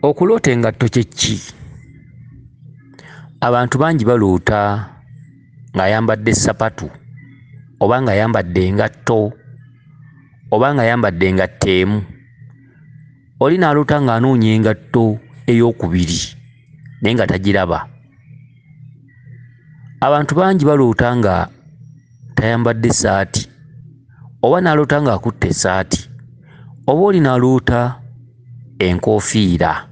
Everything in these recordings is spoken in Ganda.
Okuloota engatto kye ki? Abantu bangi baloota ng'ayambadde sapatu oba ng'ayambadde engatto oba ng'ayambadde engatto emu. Oli n'aloota ng'anoonya engatto ey'okubiri naye nga tagiraba. Abantu bangi baloota nga tayambadde ssaati oba n'aloota ng'akutte essaati oba oli n'aloota enkoofiira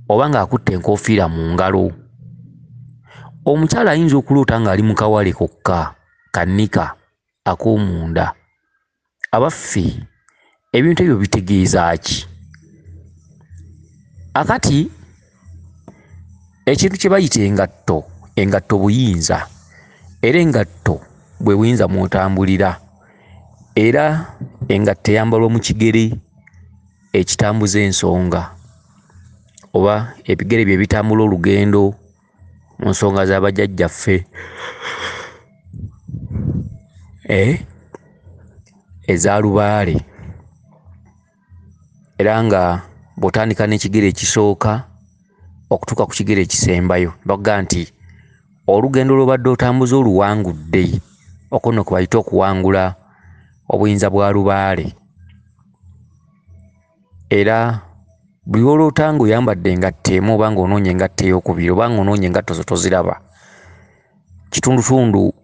oba ng'akutte enkoofiira mu ngalo. Omukyala ayinza okuloota ng'ali mu kawale kokka kannika ak'omunda. Abaffe ebintu ebyo bitegeeza ki? Akati ekintu kye bayita engatto buyinza, era engatto bwe buyinza mw'otambulira, era engatto eyambalwa mu kigere ekitambuza ensonga oba ebigere bye bitambula olugendo mu nsonga za bajjajjaffe eza lubaale, era nga bw'otandika n'ekigere ekisooka okutuuka ku kigere ekisembayo bakugamba nti olugendo lw'obadde otambuza oluwangudde, okwo nno kwe bayita okuwangula obuyinza bwa lubaale. Era buli lw'oloota ng'oyambadde engatto emu oba ng'onoonya engatto ey'okubiri oba ng'onoonya engatto zo toziraba, kitundutundu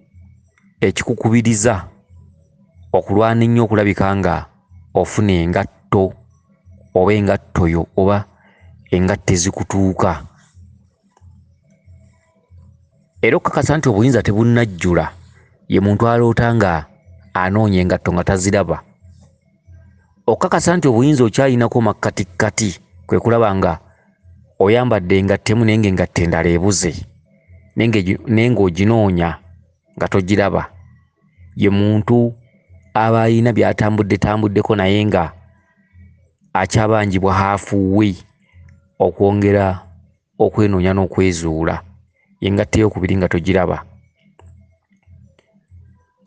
ekikukubiriza okulwana ennyo okulabika nga ofuna engatto oba engatto yo oba engatto ezikutuuka. Era okukakasa nti obuyinza tebunnajjula ye muntu aloota nga anoonya engatto nga taziraba. Okukakasa nti obuyinza okyalinako makkatikkati kwe kulaba nga oyambadde engatto emu naye ng'engatto endala ebuze naye ng'oginoonya nga togiraba, ye muntu aba alina by'atambuddeko naye nga akyabanjibwa hafuuwe okwongera okwenoonya n'okwezuula, engatto ey'okubiri nga togiraba.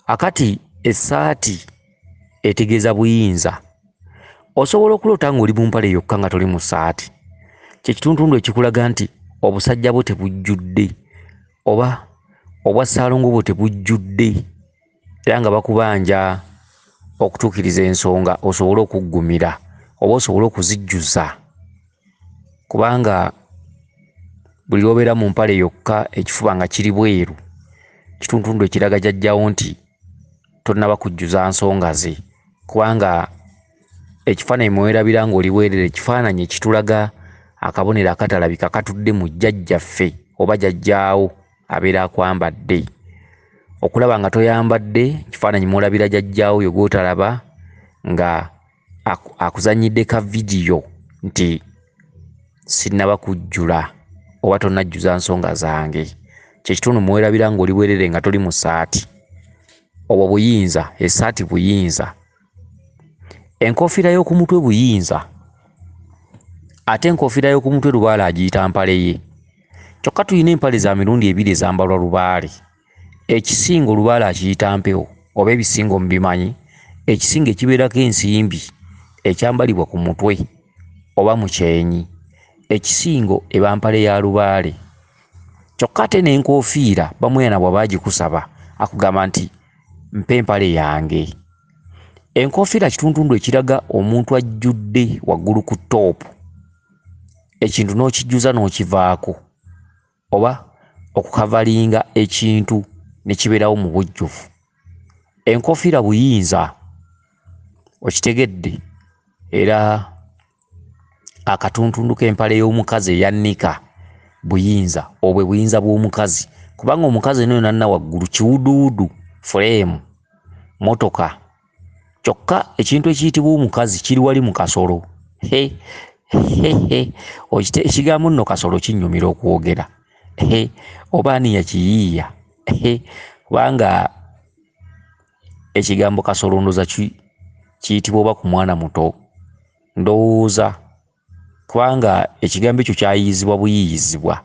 Akati essaati etegeeza buyinza. Osobola okuloota ng'oli mu mpale yokka nga toli mu ssaati, kye kitundutundu ekikulaga nti obusajja bwo tebujjudde oba obwa ssaalongo bwo tebujjudde, era nga bakubanja okutuukiriza ensonga osobole okuggumira oba osobole okuzijjuza, kubanga buli lw'obeera mu mpale yokka ekifuba nga kiri bweru, kitundutundu ekiraga jjajjawo nti tonnaba kujjuza nsonga ze, kubanga ekifaananyi mwe weerabira ng'oli bwereere ekifaananyi ekitulaga akabonero akatalabika katudde mu jjajjaffe oba jjajjaawo abeera akwambadde. Okulaba nga toyambadde, kifaananyi mw'olabira jjajjaawo oyo gw'otalaba nga akuzannyidde ka vidiyo nti sinnaba kujjula oba tonnajjuza nsonga zange. Kye kitundu mwe weerabira ng'oli bwereere nga toli mu ssaati. Obwo buyinza, essaati buyinza. Enkoofiira y'oku mutwe buyinza, ate enkoofiira y'oku mutwe lubaale agiyita mpale ye. Kyokka tulina empale za mirundi ebiri ezambalwa lubaale. Ekisinga olubaale akiyita mpewo oba ebisingo mubimanyi, ekisinga ekibeerako ensimbi ekyambalibwa ku mutwe oba mu kyenyi, ekisingo eba mpale ya lubaale. Kyokka ate n'enkoofiira bamuyana bw'aba agikusaba akugamba nti mpa empale yange. Enkoofiira kitundutundu ekiraga omuntu ajjudde waggulu ku ttoopu, ekintu n'okijjuza n'okivaako, oba okukavalinga ekintu ne kibeerawo mu bujjuvu. Enkoofiira buyinza, okitegedde? Era akatuntundu k'empale y'omukazi eyannika buyinza, obwo buyinza bw'omukazi, kubanga omukazi nayo nanna waggulu kiwuduwudu, fuleemu, motoka. Kyokka ekintu ekiyitibwa omukazi kiri wali mu kasolo. Ekigambo nno kasolo kinnyumira okwogera, oba ani yakiyiiya? Kubanga ekigambo kasolo ndowooza kiyitibwa oba ku mwana muto, ndowooza, kubanga ekigambo ekyo kyayiiyizibwa buyiiyizibwa.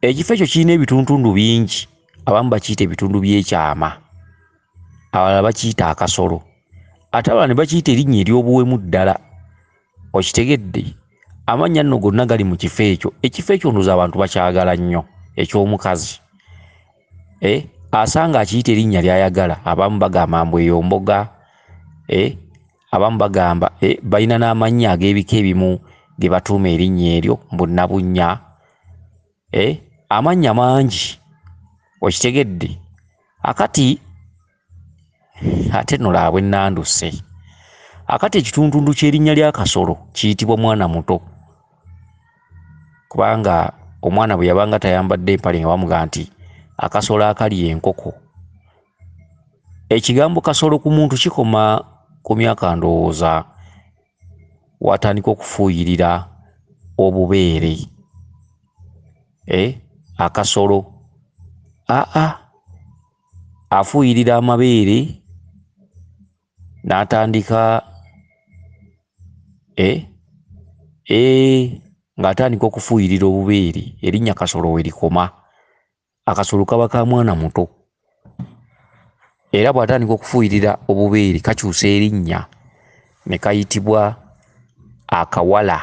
Ekifo ekyo kirina ebitundutundu bingi, abamu bakiyita ebitundu by'ekyama, abalala bakiyita akasolo, ate abalala ne bakiyita erinnya ery'obuwemu ddala okitegedde amannya nno gonna gali mu kifo ekyo ndoza abantu bakyagala nnyo eky'omukazi asanga akiyita erinnya ly'ayagala. Abamu bagamba mbweyomboga, abamu bagamba balina n'amannya ag'ebika ebimu ge batuuma erinnya eryo Munnabunnya, amannya mangi okitegedde. Akati ate nno laabwe nanduse, akati ekitundu ky'erinnya lya Kasolo kiyitibwa mwana muto, kubanga omwana bwe yabanga tayambadde empale nga bamugaa nti akasolo akali enkoko. Ekigambo kasolo ku muntu kikoma ku myaka ndowooza watandika okufuuyirira obubeere. Akasolo afuuyirira amabeere n'atandika ng'atandika okufuuyirira obubeere, erinnya Kasolo we likoma. Akasolo kaba ka mwana muto, era bw'atandika okufuuyirira obubeere kakyusa erinnya ne kayitibwa akawala.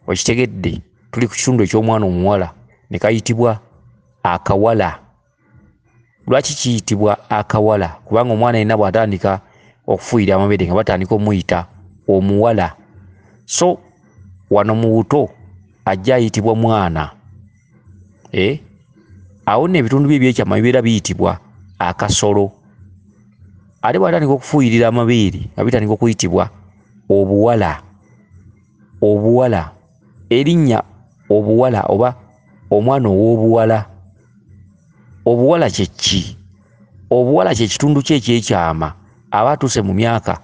Okitegedde, tuli ku kitundu eky'omwana omuwala ne kayitibwa akawala. Lwaki kiyitibwa akawala? Kubanga omwana yenna bw'atandika okufuuyira amabeere nga batandika omuyita omuwala. So wano mu buto ajja ayitibwa mwana. Awo nno ebitundu bye ebyekyama bibeera biyitibwa akasolo. Ate bw'atandika okufuuyirira amabeere nga bitandika okuyitibwa obuwala. Obuwala, erinnya obuwala oba omwana ow'obuwala. Obuwala kye ki? Obuwala kye kitundu kye ekyekyama aba atuuse mu myaka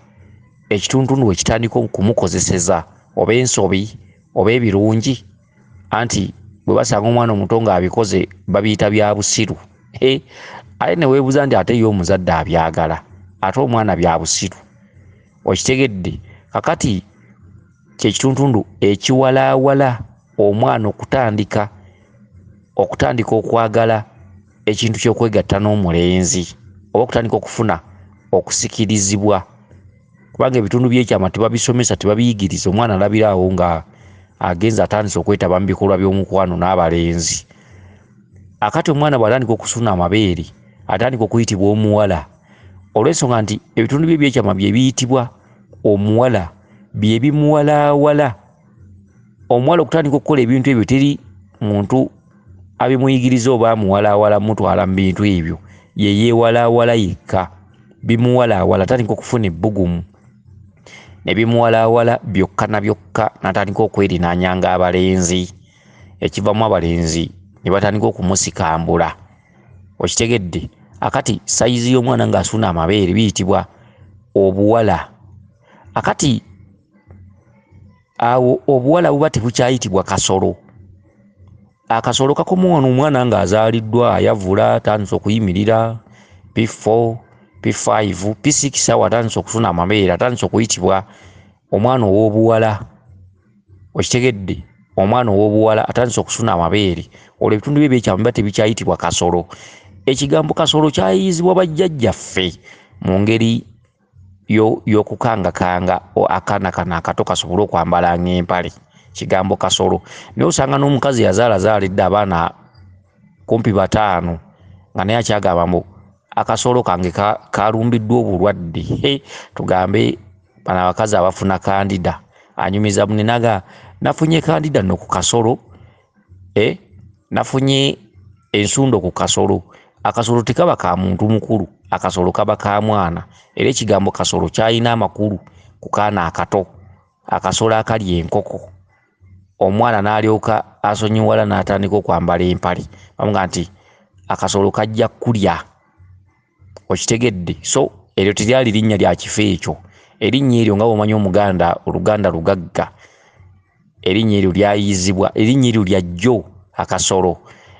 ekitundu we kitandika okumukozeseza oba ensobi oba ebirungi, anti bwe basanga omwana omuto ng'abikoze babiyita bya busiru. Ate ne weebuuza nti ate ye omuzadde abyagala, ate omwana bya busiru. Okitegedde, kakati kye kitundu ekiwalaawala omwana okutandika okwagala ekintu ky'okwegatta n'omulenzi oba okutandika okufuna okusikirizibwa, kubanga ebitundu by'ekyama tebabisomesa, tebabiyigiriza. Omwana alabira awo nga agenza atandise okwetaba mu bikolwa by'omukwano n'abalenzi. Akati omwana bw'atandika okusuna amabeere atandika okuyitibwa omuwala, olw'ensonga nti ebitundu bye ebyekyama bye biyitibwa omuwala, bye bimuwalaawala. Omuwala okutandika okukola ebintu ebyo teri muntu abimuyigiriza oba amuwalaawala mutwala mu bintu ebyo, ye yeewalaawala yekka. Bimuwalaawala, atandika okufuna ebbugumu ne bimuwalaawala byokka na byokka, n'atandika okwerinaanyanga abalenzi, ekivaamu abalenzi ne batandika okumusikambula. Okitegedde, akati sayizi y'omwana ng'asuna amabeere biyitibwa obuwala. Akati awo obuwala buba tebukyayitibwa kasolo. Akasolo kakoma wano omwana ng'azaaliddwa ayavula, atandise okuyimirira, P4, P5, P6 awo atandise okufuna amabeere, atandise okuyitibwa omwana ow'obuwala. Okitegedde, omwana ow'obuwala atandise okusuna amabeere. Olwo ebitundu bye ebyekyama biba tebikyayitibwa kasolo. Ekigambo kasolo kyayiyizibwa bajjajjaffe mu ngeri y'okukangakanga akaana kano akato kasobole okwambalanga empale, kigambo kasolo. Naye osanga n'omukazi yazaalaedda abaana kumpi 5 nga naye akyagamba mbu akasolo kange kalumbiddwa obulwadde. Tugambe bano abakazi abafuna kandida, anyumiza munenaga nafunye kandida nno ku kasolo, nafunye ensundo ku kasolo. Akasolo tekaba ka muntu mukulu, akasolo kaba ka mwana. Era ekigambo kasolo kyalina amakulu ku kaana akato, akasolo akali enkoko. Omwana n'alyoka asonyiwala n'atandika okwambala empale, bamuga nti akasolo kajja kulya. Okitegedde, so eryo teryali linnya lya kifo ekyo. Erinnya eryo nga bw'omanyi Oluganda lugagga, erinnya eryo lyayizibwa, erinnya eryo lya jjo akasolo.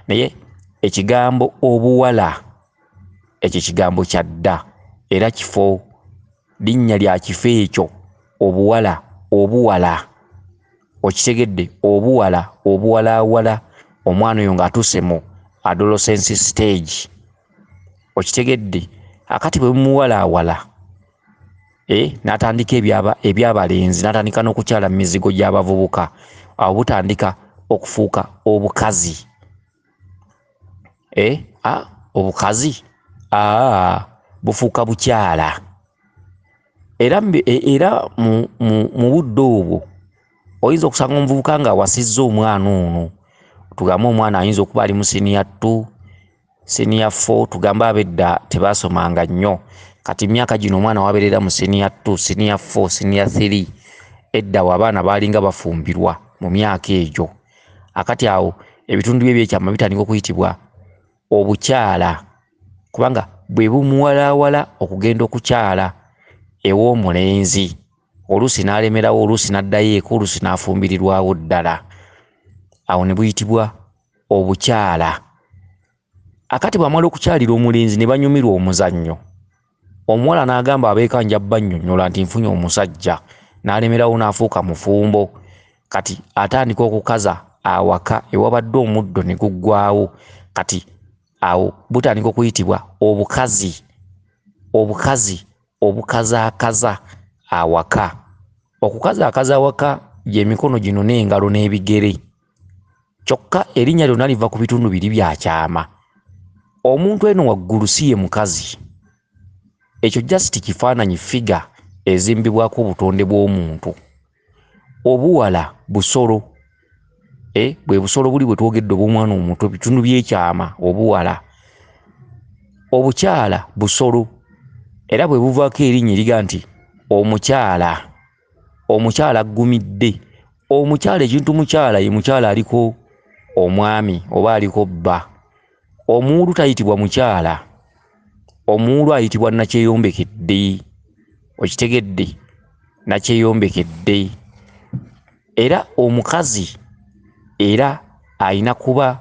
Naye ekigambo obuwala, ekyo kigambo kya dda era kifo, linnya lya kifo ekyo obuwala, obuwala. Okitegedde, obuwala, obuwalaawala, omwana oyo ng'atuuse mu adolescence stage. Okitegedde, akati bwe bumuwalaawala n'atandika ebyabalenzi n'atandika n'okukyala mu mizigo gy'abavubuka. Awo butandika okufuuka obukazi. Obukazi bufuuka bukyala. Era mu budde obwo oyinza okusanga omuvubuka nga awasizza omwana ono. Tugambe omwana ayinza okuba ali mu senior 2, senior 4, tugambe ab'edda tebaasomanga nnyo. Kati emyaka gino omwana wabeerera mu senior 2, senior 4, senior 3. Edda abaana baalinga bafumbirwa mu myaka egyo. Akati awo ebitundu bye ebyekyama bitandika okuyitibwa obukyala, kubanga bwe bumuwalaawala okugenda okukyala ew'omulenzi. Oluusi n'alemerawo, oluusi n'addayo eka, oluusi n'afumbirirwawo ddala. Awo ne buyitibwa obukyala. Akati bw'amala okukyalira omulenzi ne banyumirwa omuzannyo, omuwala n'agamba abeeka nja bannyonnyola nti nfunye omusajja, n'alemerawo n'afuuka mufumbo. Kati atandika okukaza awaka ewabadde omuddo ne guggwawo. Kati awo butandika okuyitibwa obukazi. Obukazi obukazaakaza awaka. Okukazaakaza awaka gy'emikono gino n'engalo n'ebigere. Kyokka erinnya lyonna liva ku bitundu biri bya kyama. Omuntu eno waggulu si ye mukazi. Ekyo just kifaananyi figa ezimbibwako obutonde bw'omuntu. Obuwala busolo. Bwe busolo buli bwe twogedde obw'omwana omuto, bitundu by'ekyama obuwala. Obukyala busolo. Era bwe buvaako erinnya eriga nti omukyala. Omukyala aggumidde. Omukyala, ekintu mukyala ye mukyala aliko omwami oba aliko bba. Omuwulu tayitibwa mukyala. Omuwulu ayitibwa nakyeyombekedde. Okitegedde? Nakyeyombekedde. Era omukazi era ayina kuba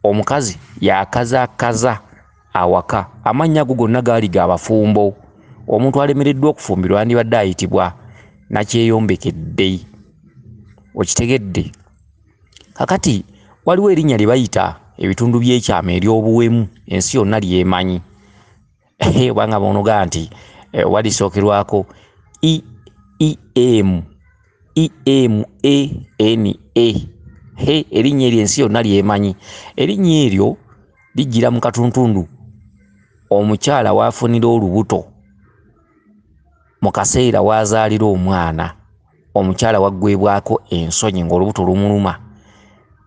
omukazi yakazaakaza awaka. Amannya ago gonna gaali ga bafumbo. Omuntu alemereddwa okufumbirwa yandibadde ayitibwa nakyeyombekedde. Okitegedde? Kakati waliwo erinnya lye bayita ebitundu by'ekyama ery'obuwemu, ensi yonna lyemanyi. Obanga bonoga nti walisookerwako EMANA. Erinnya eryo ensi yonna lyemanyi. Erinnya eryo lijjira mu katuntundu omukyala waafunira olubuto mu kaseera waazaalira omwana. Omukyala waggwebwako ensonyi ng'olubuto lumuluma,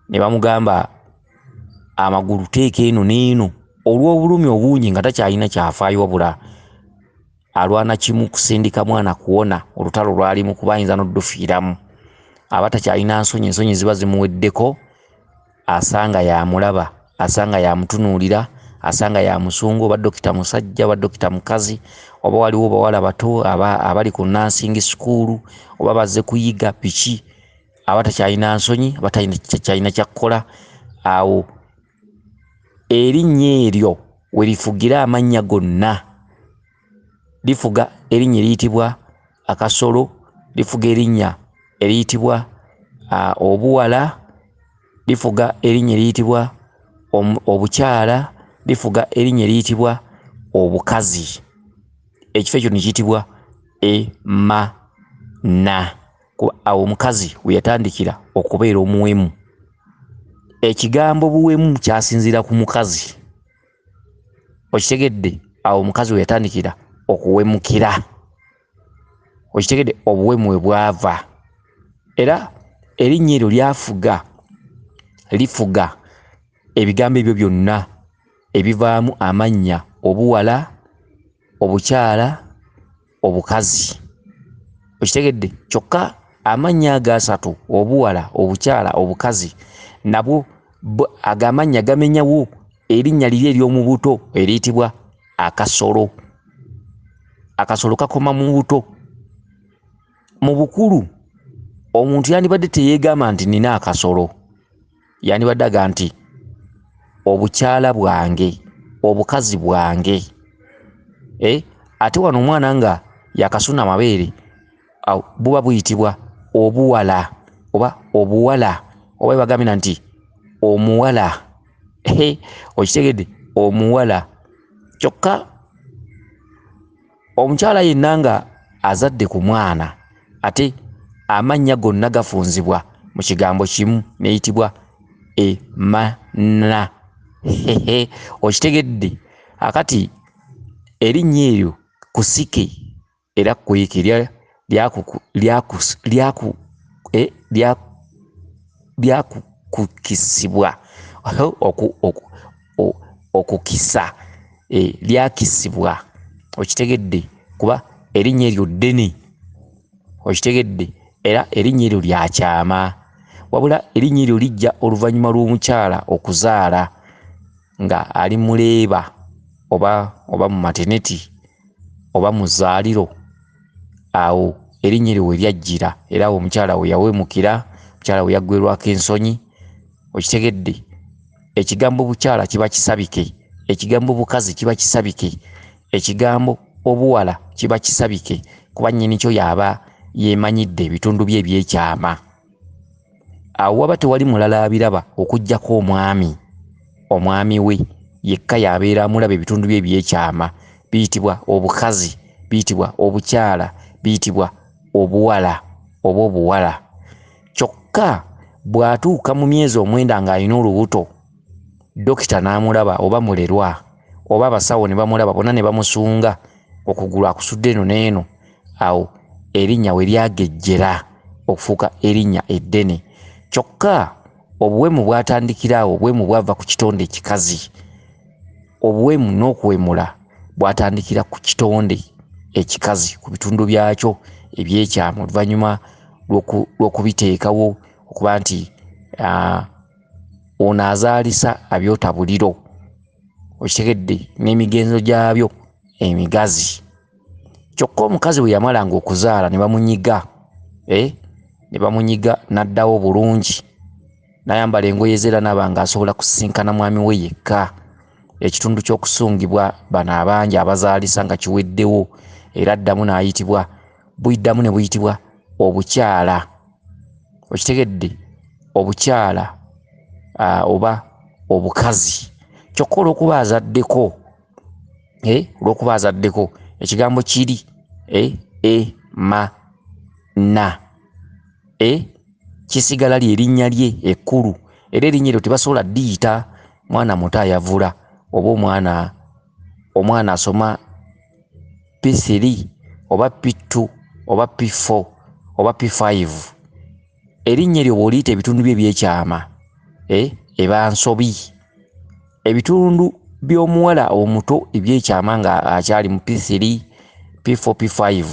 ne bamugamba amagulu teeka eno n'eno. Olw'obulumi obungi nga takyalina kyafaayo wabula alwana kimu kusindika mwana kuwona olutalo lwalimu, kuba ayinza n'oddufiiramu. Aba takyalina nsonyi, ensonyi ziba zimuweddeko. Asanga yamulaba, asanga yamutunuulira, asanga yamusunga, oba dokita musajja oba dokita mukazi, oba waliwo bawala bato abali ku nansingi sikuulu, oba bazze kuyiga biki. Aba takyalina nsonyi, aba takyalina kyakkola. Awo erinnya eryo we lifugira amannya gonna. Lifuga erinnya eriyitibwa akasolo, lifuga erinnya eriyitibwa obuwala, lifuga erinnya eriyitibwa obukyala, lifuga erinnya eriyitibwa obukazi. Ekifo ekyo ne kiyitibwa EMANA. Awo omukazi we yatandikira okubeera omuwemu. Ekigambo buwemu kyasinziira ku mukazi. Okitegedde? Awo omukazi we yatandikira okuwemukira. Okitegedde? Obuwemu we bwava. Era erinnya eryo lifuga ebigambo ebyo byonna ebivaamu amannya obuwala, obukyala, obukazi. Okitegedde? Kyokka amannya ago asatu, obuwala, obukyala, obukazi, nabwo agamanya gamenyawo erinnya liri ery'omu buto eriyitibwa akasolo. Akasolo kakoma mu buto. Mu bukulu omuntu yandibadde teyeegamba nti nina akasolo. Yandibadde aga nti obukyala bwange, obukazi bwange. Ate wano omwana nga yakasuna amabeere, buba buyitibwa obuwala oba obuwala, oba bagambira nti omuwala. Okitegedde? Omuwala. Kyokka omukyala yenna nga azadde ku mwana ate amannya gonna gafunzibwa mu kigambo kimu neyitibwa emana. Okitegedde akati erinnya eryo kusike era kweke lyakukisibwa okukisa lyakisibwa. Okitegedde kuba erinnya eryo ddene. Okitegedde era erinnya eryo lyakyama wabula erinnya eryo lijja oluvannyuma lw'omukyala okuzaala nga ali muleeba oba mu maternity oba mu zzaaliro. Awo erinnya eryo we lyajjira era awo omukyala we yawemukira, omukyala we yaggwerwako ensonyi. Okitegedde ekigambo bukyala kiba kisabike, ekigambo bukazi kiba kisabike, ekigambo obuwala kiba kisabike kuba nnyini kyo yaba yemanyidde ebitundu bye ebyekyama. Awo waba tewali mulala abiraba okuggyako omwami we yekka yabeera amulaba ebitundu bye ebyekyama. Biyitibwa obukazi, biyitibwa obukyala, biyitibwa obuwala oba obuwala. Kyokka bw'atuuka mu myezi 9 ng'alina olubuto, dokita n'amulaba oba mulerwa oba abasawo ne bamulaba bonna ne bamusunga okugulu akusudde eno n'eno, awo erinnya we lyagejjera okufuuka erinnya eddene. Kyokka obuwemu bwatandikira awo, obuwemu bwava ku kitonde ekikazi. Obuwemu n'okuwemula bwatandikira ku kitonde ekikazi, ku bitundu byakyo ebyekyama oluvannyuma lw'okubiteekawo okuba nti ono azaalisa abyota buliro. Okitegedde n'emigenzo gyabyo emigazi. Kyokka omukazi bwe yamalanga okuzaala ne bamunyiga n'addawo bulungi, n'ayambala engoye ze era n'aba ng'asobola kusisinkana mwami we yekka. Ekitundu ky'okusungibwa bano abangi abazaalisa nga kiweddewo era addamu buddamu ne buyitibwa obukyala. Okitegedde obukyala oba obukazi. Kyokka olw'okuba azaddeko ekigambo kiri emana kisigala ly'erinnya lye ekkulu era erinnya eryo tebasobola ddiyita mwana muto ayavula oba omwana asoma P3 oba P2 oba P4 oba P5. Erinnya eryo bw'oliyita ebitundu bye ebyekyama eba nsobi. Ebitundu by'omuwala omuto ebyekyama nga akyali mu P3, P4, P5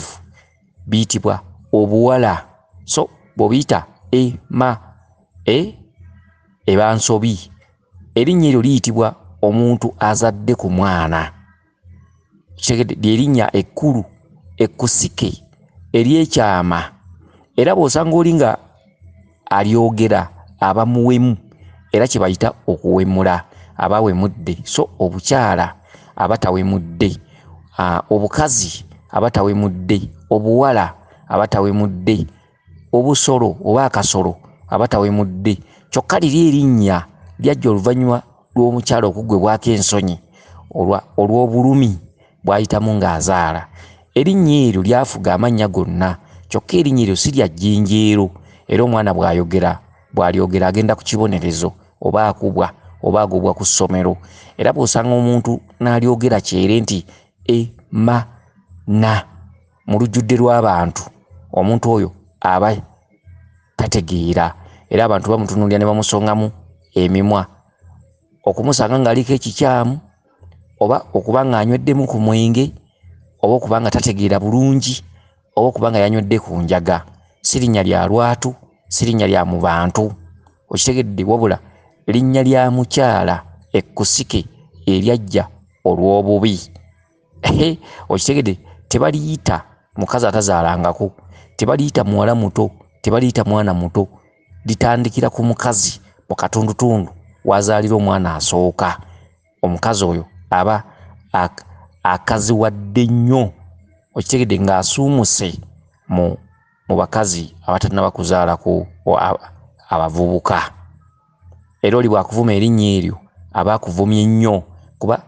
biyitibwa obuwala. So bw'obiyita eba nsobi. Erinnya eryo liyitibwa omuntu azadde ku mwana. Ly'erinnya ekkulu ekkusike ery'ekyama era bw'osanga oli nga alyogera aba muwemu era kye bayita okuwemula, aba awemudde. So obukyala aba tawemudde, obukazi aba tawemudde, obuwala aba tawemudde, obusolo oba akasolo aba tawemudde. Kyokka liri erinnya lyajja oluvannyuma lw'omukyala okuggwebwako ensonyi olw'obulumi bw'ayitamu ng'azaala. Erinnya eryo lyafuga amannya gonna, kyokka erinnya eryo si lya jjenjeero era omwana bw'alyogera agenda ku kibonerezo oba akubwa oba agobwa ku ssomero. Era bw'osanga omuntu n'alyogera kyere nti emana mu lujjudde lw'abantu, omuntu oyo aba tategeera era abantu bamutunuulira ne bamusongamu emimwa, okumusanga ng'aliko ekikyamu oba okuba ng'anyweddemu ku mwenge oba okuba nga tategeera bulungi oba okuba nga yanywedde ku njaga. Si linnya lya lwatu, si linnya lya mu bantu. Okitegedde wabula linnya lya mukyala ekkusike eryajja olw'obubi. Okitegedde tebaliyita mukazi atazaalangako, tebaliyita muwala muto, tebaliyita mwana muto. Litandikira ku mukazi mu katundutundu wazaalira omwana asooka. Omukazi oyo aba akaziwadde nnyo. Okitegedde ng'asuumuse mu bakazi abatanaba kuzaalako abavubuka. Era oli bw'akuvuma erinnya eryo aba akuvumye nnyo kuba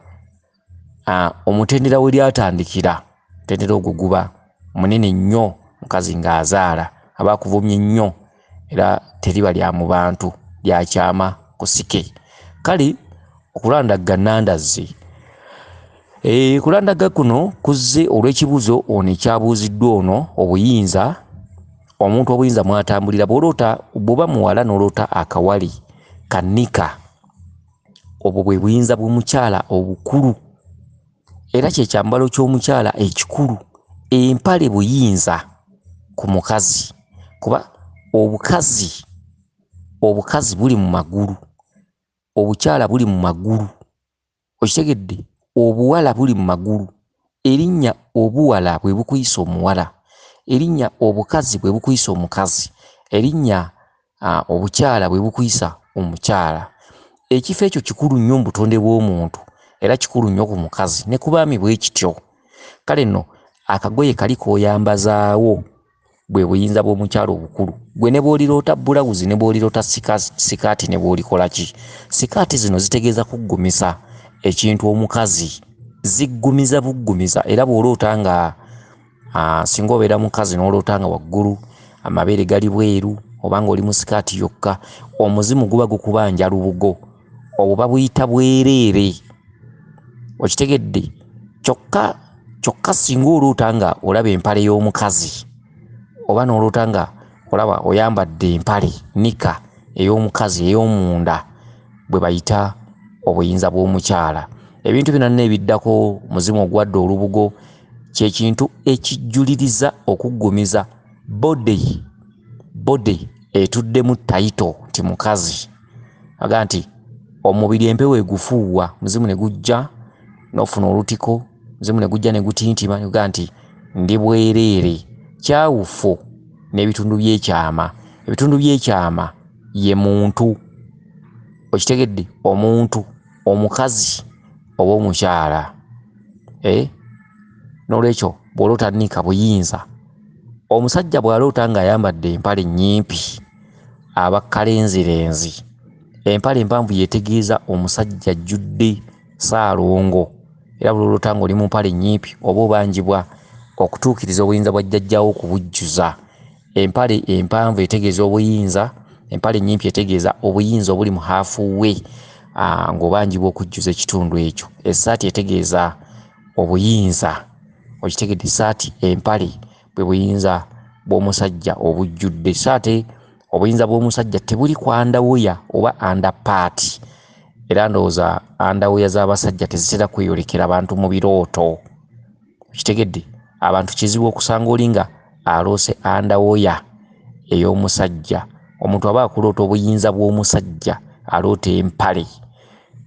omutendera we lyatandikira mutendera ogwo guba munene nnyo mukazi ng'azaala aba akuvumye nnyo era teriba lya mu bantu lyakyama kusike. Kale okulandagga nnandazzi kulandagga kuno kuzze olw'ekibuuzo ono ekyabuuziddwa ono obuyinza omuntu obuyinza mwatambulira bw'oba muwala n'oloota akawale kannika obwo bwe buyinza bw'omukyala obukulu era kye kyambalo ky'omukyala ekikulu. Empale buyinza ku mukazi kuba obukazi buli mu magulu, obukyala buli mu magulu, okitegedde, obuwala buli mu magulu. Erinnya obuwala bwe bukuyisa omuwala, erinnya obukazi bwe bukuyisa omukazi, erinnya obukyala bwe bukuyisa omukyala. Ekifo ekyo kikulu nnyo mu butonde bw'omuntu era kikulu nnyo ku mukazi ne ku baami bwe kityo. Kale nno akagoye kali k'oyambazaawo bwe buyinza bw'omukyala obukulu. Gwe ne bw'oliroota bulawuzi ne bw'oliroota sikaati ne bw'olikola ki, sikaati zino zitegeeza kuggumisa ekintu omukazi, ziggumiza buggumiza. Era bw'oloota nga singa obeera mukazi n'oloota nga waggulu amabeere gali bweru oba ng'oli mu sikaati yokka, omuzimu guba gukubanja lubugo, obwo babuyita bwereere, okitegedde. Kyokka singa oloota nga olaba empale y'omukazi oba n'oloota nga olaba oyambadde empale nika ey'omukazi ey'omunda, bwe bayita obuyinza bw'omukyala. Ebintu bino n'ebiddako muzimu ogwadde olubugo kye kintu ekijjuliriza okuggumiza body etuddemu tayito nti mukazi. Aga nti omubiri empewo egufuuwa, muzimu ne gujja n'ofuna olutiko, muzimu ne gujja ne gutintima, aga nti ndi bwereere. Kyawufu n'ebitundu by'ekyama. Ebitundu by'ekyama ye muntu, okitegedde, omuntu, omukazi oba omukyala. N'olwekyo bw'oloota nnika buyinza. Omusajja bw'aloota ng'ayambadde empale nnyimpi aba kalenzirenzi. Empale empanvu yetegeeza omusajja ajjudde Ssaalongo. Era bw'oloota ng'oli mu mpale nnyimpi oba obanjibwa okutuukiriza obuyinza bwa jjajjaawo okubujjuza. Empale empanvu etegeeza obuyinza, empale nnyimpi etegeeza obuyinza obuli mu haafu we ng'obanjibwa okujjuza ekitundu ekyo. Essaati etegeeza obuyinza, okitegedde. Essaati empale bwe buyinza bw'omusajja obujjudde. Essaati obuyinza bw'omusajja tebuli ku andawoya oba andapaati. Era ndowooza andawoya z'abasajja tezitera kweyolekera abantu mu birooto, okitegedde. Abantu kizibu okusanga oli nga aloose andawoya ey'omusajja. Omuntu aba akuloota obuyinza bw'omusajja aloota empale.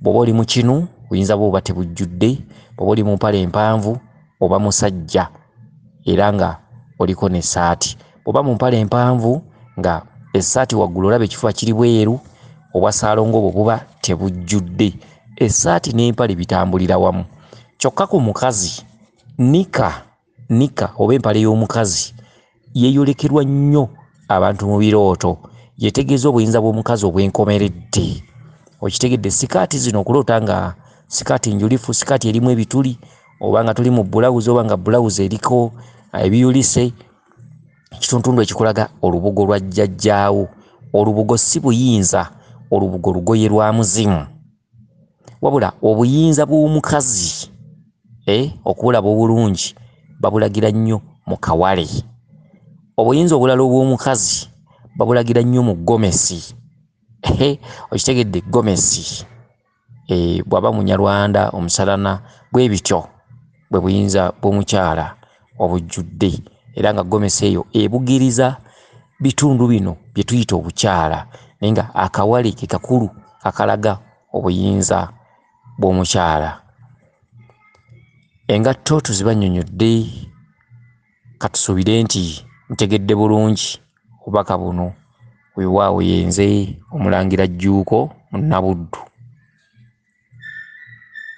Bw'oba oli mu kinu obuyinza bwo oba tebujjudde, bw'oba oli mu mpale empanvu oba musajja era nga oliko n'essaati. Bw'oba mu mpale empanvu nga essaati waggulu olaba ekifuba kiri bweru, obwa Ssaalongo bwo buba tebujjudde. Essaati n'empale bitambulira wamu. Kyokka ku mukazi nika oba empale y'omukazi yeeyolekerwa nnyo abantu mu birooto. Yetegeeza obuyinza bw'omukazi obwenkomeredde, okitegedde. Sikaati zino okuloota nga sikaati njulifu, sikaati erimu ebituli, oba nga tuli mu bulawuzi oba nga bulawuzi eriko ebiyulise, ekitundu ekikulaga olubugo lwa jjajjaawo. Olubugo si buyinza, olubugo lugoye lwa muzimu. Wabula obuyinza bw'omukazi okubulaba obulungi babulagira nnyo mu kawale. Obuyinza obulala obw'omukazi babulagira nnyo mu gomesi. Okitegedde, gomesi bw'aba munyarwanda omusalana, bwe bityo bwe buyinza bw'omukyala obujjudde. Era nga gomesi eyo ebugiriza bitundu bino bye tuyita obukyala, naye nga akawale ke kakulu akalaga obuyinza bw'omukyala. Engatto tuzibannyonnyodde, katusuubire nti ntegedde bulungi obubaka buno. Weewaawo yenze Omulangira Jjuuko Munnabuddu.